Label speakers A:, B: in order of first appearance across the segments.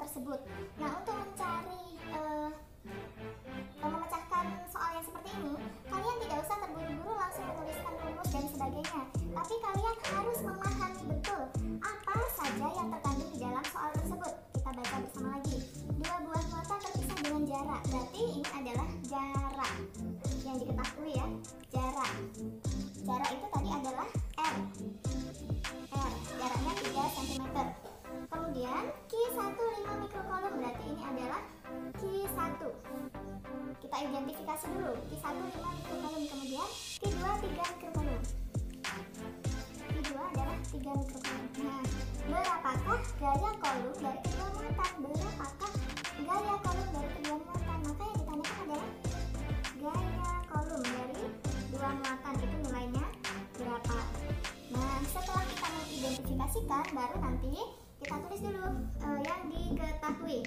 A: tersebut. Nah, untuk mencari memecahkan soal yang seperti ini, kalian tidak usah terburu-buru langsung menuliskan rumus dan sebagainya, tapi kalian harus memahami betul apa saja yang terkandung di dalam soal tersebut. Kita baca bersama lagi. Dua buah muatan terpisah dengan jarak, berarti ini adalah jarak yang diketahui ya. Jarak itu tadi adalah R, jaraknya 3 cm. Kemudian Q1 5 mikrokolom, berarti ini adalah Q1. Kita identifikasi dulu. Q1 5 mikrokolom, kemudian Q2 3 mikrokolom. Q2 adalah 3 mikrokolom. Nah, berapakah gaya kolom dari kedua muatan? Berapakah gaya kolom dari kedua muatan? Maka yang ditanyakan adalah gaya kolom dari dua muatan, itu nilainya berapa. Nah, setelah kita mengidentifikasikan, baru nanti kita tulis dulu yang diketahui.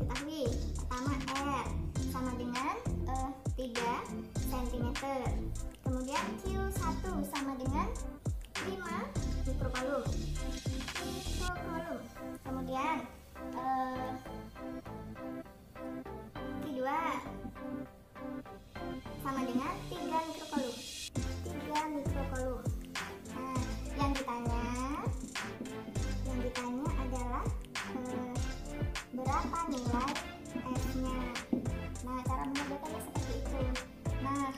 A: Pertama R sama dengan 3 cm. Kemudian Q1 sama dengan 5 mikrokolom. Kemudian Q2 sama dengan 3 mikrokolom. Nah, yang ditanya adalah berapa nilai F-nya. Nah, cara mengerjakannya seperti itu. Nah,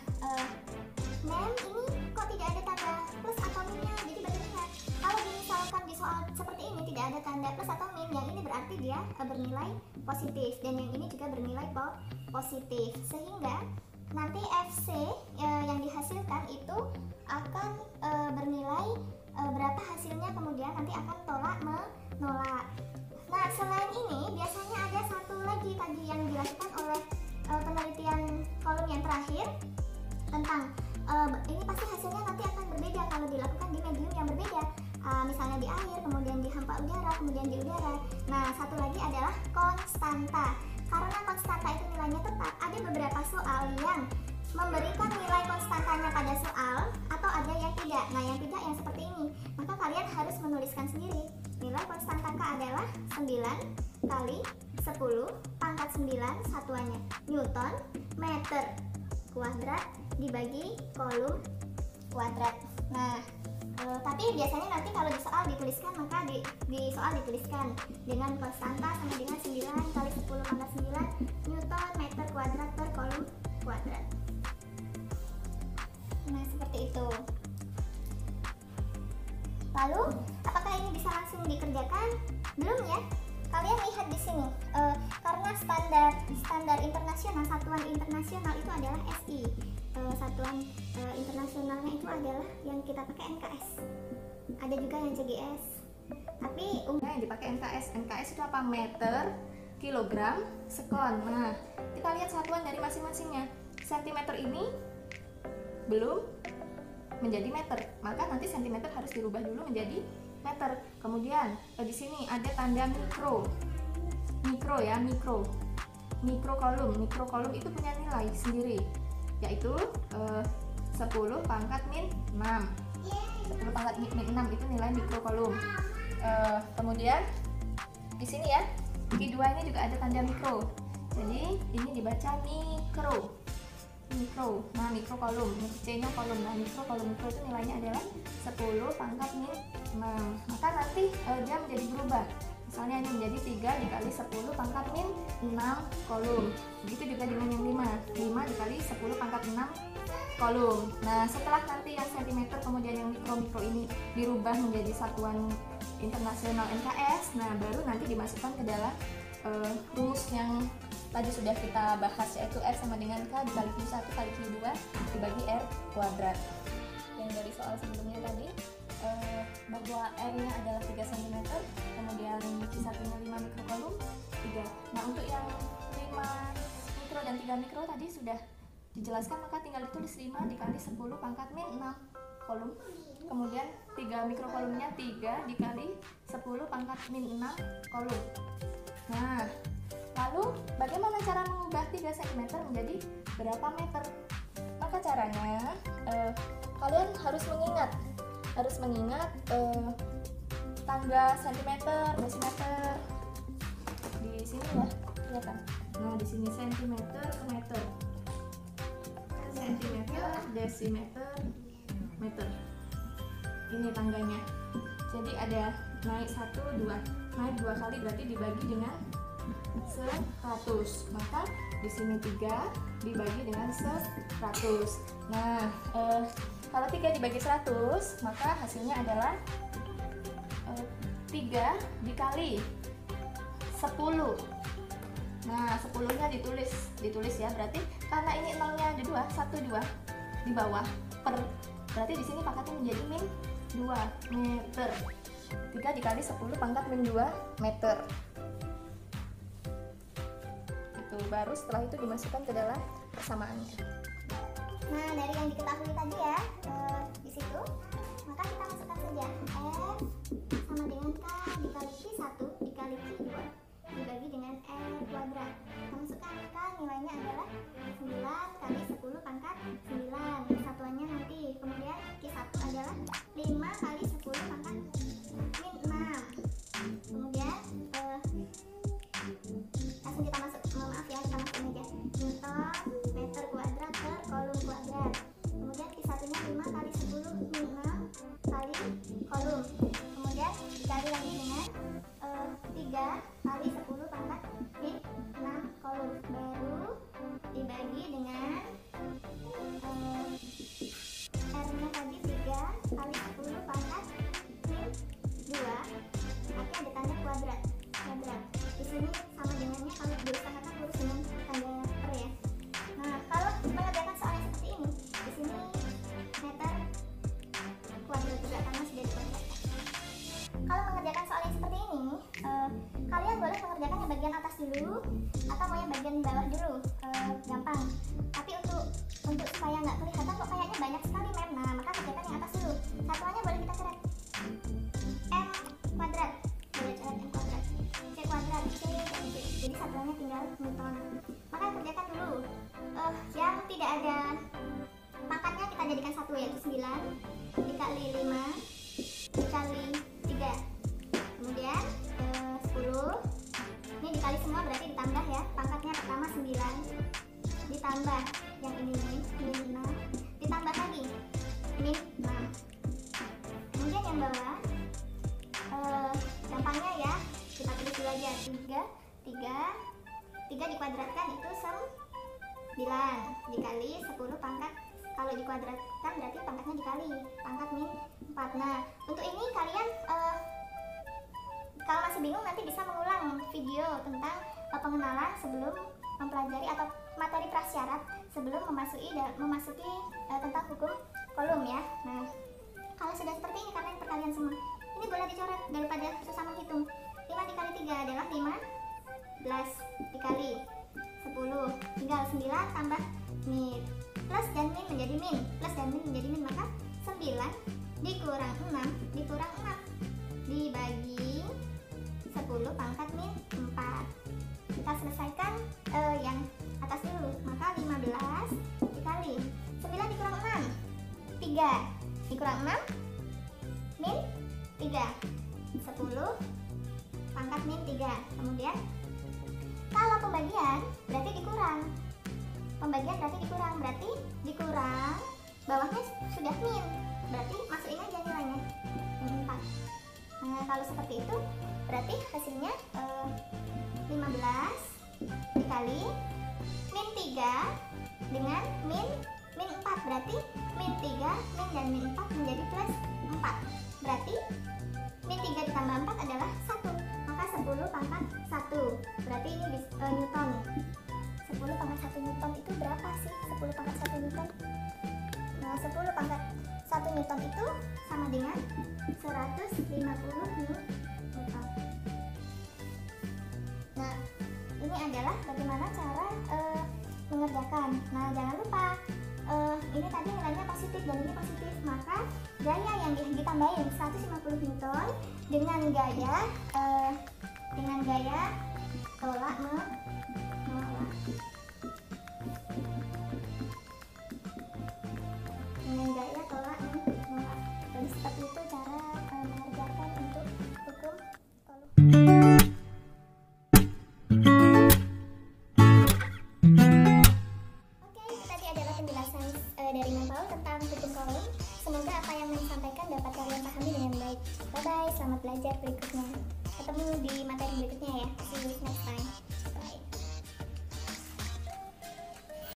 A: mem ini kok tidak ada tanda plus atau minusnya, jadi bagaimana? Kalau misalkan di soal seperti ini tidak ada tanda plus atau min, yang ini berarti dia bernilai positif, dan yang ini juga bernilai positif, sehingga nanti FC yang dihasilkan itu akan bernilai berapa hasilnya, kemudian nanti akan tolak menolak. Nah, selain ini biasanya ada satu lagi tadi yang dilakukan oleh penelitian kolom yang terakhir tentang ini pasti hasilnya nanti akan berbeda kalau dilakukan di medium yang berbeda, misalnya di air, kemudian di hampa udara, kemudian di udara. Nah, satu lagi adalah konstanta. Karena konstanta itu nilainya tetap, ada beberapa soal yang memberikan nilai konstantanya pada soal, atau ada yang tidak. Nah, yang tidak yang seperti ini, maka kalian harus menuliskan sendiri. Nilai konstanta K adalah 9 kali 10 pangkat 9 satuannya Newton meter kuadrat dibagi kolom kuadrat. Nah, tapi biasanya nanti kalau di soal dituliskan, maka di soal dituliskan dengan konstanta sama dengan 9 kali 10 pangkat 9 Newton meter kuadrat per kolom kuadrat. Nah, seperti itu. Lalu, apakah ini bisa langsung dikerjakan? Belum ya. Kalian lihat di sini, karena standar internasional, satuan internasional itu adalah SI. Satuan internasionalnya itu adalah yang kita pakai NKS. Ada juga yang CGS. Tapi
B: yang dipakai NKS itu apa? Meter, kilogram, sekon. Nah, kita lihat satuan dari masing-masingnya. Sentimeter ini belum menjadi meter, maka nanti sentimeter harus dirubah dulu menjadi meter. Kemudian di sini ada tanda mikro ya, mikrokolom. Mikrokolom itu punya nilai sendiri, yaitu 10 pangkat min 6. 10 pangkat min 6 itu nilai mikrokolom. Kemudian di sini ya, Q2 ini juga ada tanda mikro. Jadi ini dibaca mikro. Nah, mikrokolom, C-nya kolom. Nah, mikro itu nilainya adalah 10 pangkat min 6. Maka nanti dia menjadi berubah. Misalnya ini menjadi 3 dikali 10 pangkat min 6 kolom. Begitu juga dengan yang 5 dikali 10 pangkat 6 kolom. Nah, setelah nanti yang sentimeter kemudian yang mikro ini dirubah menjadi satuan internasional NKS, nah baru nanti dimasukkan ke dalam rumus yang tadi sudah kita bahas, yaitu R sama dengan K dikali Q1 kali Q2 dibagi R kuadrat. Yang dari soal sebelumnya tadi bahwa R-nya adalah 3 cm, kemudian Q1-nya 5 mikrokolom, 3. Nah, untuk yang 5 mikro dan 3 mikro tadi sudah dijelaskan, maka tinggal ditulis 5 dikali 10 pangkat min 6 kolom. Kemudian 3 mikrokolomnya 3 dikali 10 pangkat min 6 kolom. Nah, lalu bagaimana cara mengubah 3 cm menjadi berapa meter? Maka caranya kalian harus mengingat tangga sentimeter, desimeter. Di sini ya, kelihatan. Nah, di sini sentimeter ke meter. Sentimeter, desimeter, meter. Ini tangganya. Jadi ada naik 1, 2. Naik 2 kali berarti dibagi dengan 100. Maka di sini 3 dibagi dengan 100. Nah, kalau 3 dibagi 100, maka hasilnya adalah 3 dikali 10. Nah, 10-nya ditulis ya. Berarti karena ini nolnya ada 2, 1, 2 di bawah per. Berarti di sini pangkatnya menjadi min 2 meter. 3 dikali 10 pangkat min 2 meter. Itu baru setelah itu dimasukkan ke dalam persamaannya.
A: Nah, dari yang diketahui tadi ya, di situ, maka kita masukkan saja F sama dengan K dikali Q1 dikali Q2 dibagi dengan R kuadrat. Kita masukkan K nilainya adalah 9 kali 10 pangkat 9. Satuannya nanti. Kemudian Q1 adalah 5 kali 10 pangkat min 6. Kemudian langsung kita masuk, maaf ya, kita masukin aja Newton meter kuadrat per kolom kuadrat. Kemudian Q1-nya 5 kali 10 min 6 kali kolom. Kemudian dikali lagi dengan 3 kali 10 pangkat min 6 kolom. Baru dibagi dengan R-nya tadi 3 kali 10 pangkat min 2. Tapi ada tanda kuadrat. Di sini sama dengannya kalau diusahakan lurus dengan tanda per ya. Nah, kalau mengerjakan soal yang seperti ini, di sini meter kuadrat juga karena sudah dikuadratkan. Kalau mengerjakan soal yang seperti ini, kalian boleh mengerjakan yang bagian atas dulu atau mau yang bagian bawah dulu, gampang. Tapi untuk supaya nggak kelihatan kok kayaknya banyak sekali mem, nah maka kerjakan yang atas dulu. Satuannya boleh kita coret M kuadrat, boleh coret M kuadrat, C kuadrat, C. Jadi satuannya tinggal Newton. Maka kerjakan dulu yang tidak ada pangkatnya kita jadikan 1, yaitu 9 dikali 5 dikali 3. Kemudian 10 ini dikali semua berarti ditambah ya. Pangkatnya pertama 9 ditambah yang ini min 6 ditambah lagi min 6. Kemudian yang bawah gampangnya ya, kita tulis dulu aja 3 dikuadratkan itu 9 dikali 10 pangkat. Kalau dikuadratkan berarti pangkatnya dikali pangkat min 4. Nah, untuk ini kalian kalau masih bingung nanti bisa mengulang video tentang pengenalan sebelum mempelajari atau materi prasyarat sebelum memasuki tentang hukum kolom ya. Nah, kalau sudah seperti ini karena ini perkalian semua, ini boleh dicoret daripada susah menghitung. 5 dikali 3 adalah 15 dikali 10 tinggal 9 tambah min. Plus dan min menjadi min, plus dan min menjadi min, maka 9 dikurang 6 dikurang 6 dibagi 10 pangkat min 4. Kita selesaikan yang atas dulu, maka 15 dikali 9 dikurang 6 3 dikurang 6 min 3 10 pangkat min 3. Kemudian kalau pembagian berarti dikurang, berarti dikurang bawahnya sudah min, berarti masukin aja nilainya min 4. Nah, kalau seperti itu berarti hasilnya 15 dikali min 3 dengan min 4, berarti min 3 min dan min 4 menjadi plus 4. Berarti min 3 ditambah 4 adalah 1, maka 10 pangkat 1. Berarti ini Newton. 10 pangkat 1 Newton itu berapa sih? 10 pangkat 1 Newton. Nah, 10 pangkat 1 Newton itu sama dengan 150 Newton. Nah, ini adalah bagaimana cara mengerjakan. Nah, jangan lupa ini tadi nilainya positif dan ini positif, maka gaya yang ditambahin 150 Newton dengan gaya tolak menolak. Dengan gaya tolak menolak. Jadi seperti itu cara mengerjakan untuk sampaikan dapat kalian pahami dengan baik. Bye bye, selamat belajar berikutnya. Ketemu di materi berikutnya ya. See you next time.